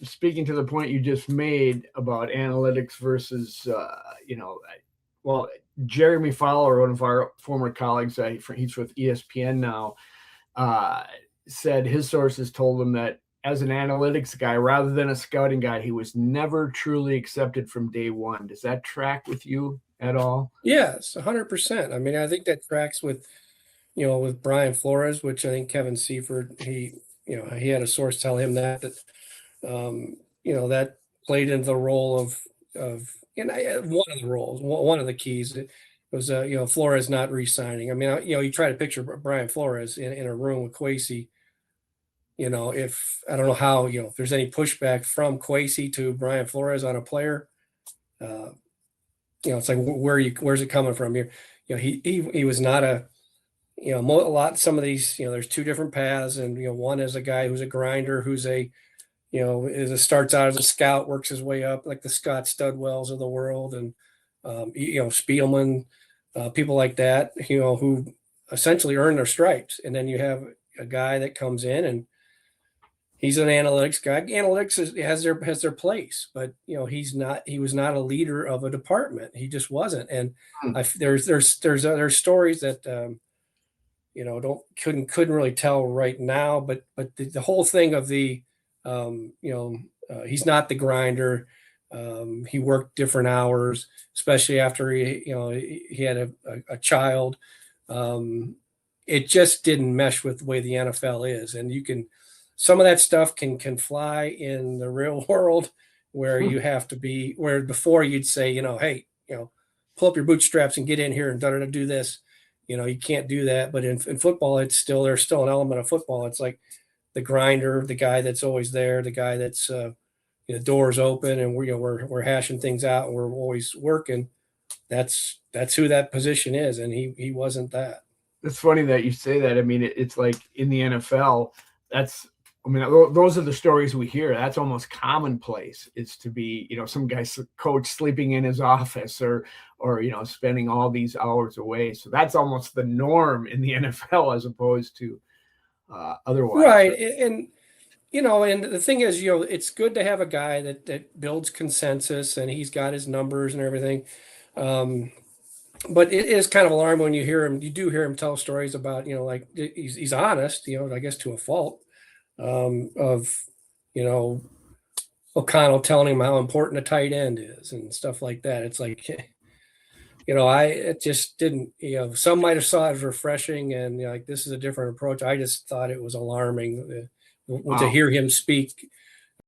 speaking to the point you just made about analytics versus, well, Jeremy Fowler, one of our former colleagues, he's with ESPN now, uh, said his sources told him that as an analytics guy, rather than a scouting guy, he was never truly accepted from day one. Does that track with you at all? Yes, 100%. I mean, I think that tracks with, with Brian Flores, which I think Kevin Seifert, he had a source tell him that played into the role of one of the roles, one of the keys. It was, Flores not re-signing. I mean, you try to picture Brian Flores in a room with Kwesi. If I don't know how, if there's any pushback from Kwesi to Brian Flores on a player, uh, it's like where's it coming from here? He was not some of these, there's two different paths, and one is a guy who's a grinder, who's starts out as a scout, works his way up, like the Scott Studwells of the world, and Spielman, people like that, who essentially earn their stripes. And then you have a guy that comes in and he's an analytics guy. Has their place, but he was not a leader of a department. He just wasn't. And Hmm. there's stories that couldn't really tell right now, but the whole thing of he's not the grinder. He worked different hours, especially after he had a child. It just didn't mesh with the way the NFL is, and some of that stuff can fly in the real world, where you have to be, where before you'd say, hey, pull up your bootstraps and get in here and do this. You can't do that. But in football, there's still an element of football. It's like the grinder, the guy that's always there, the guy that's doors open, and we're hashing things out, and we're always working. That's who that position is, and he wasn't that. It's funny that you say that. I mean, it's like in the NFL, that's, I mean, those are the stories we hear. That's almost commonplace. It's to be, some guy's coach sleeping in his office, or spending all these hours away. So that's almost the norm in the NFL as opposed to otherwise. Right. And the thing is, it's good to have a guy that builds consensus, and he's got his numbers and everything. But it is kind of alarming when you do hear him tell stories about, like he's honest, I guess to a fault, of, O'Connell telling him how important a tight end is and stuff like that. It's like, it just didn't, some might have saw it as refreshing, and like, this is a different approach. I just thought it was alarming to Wow. hear him speak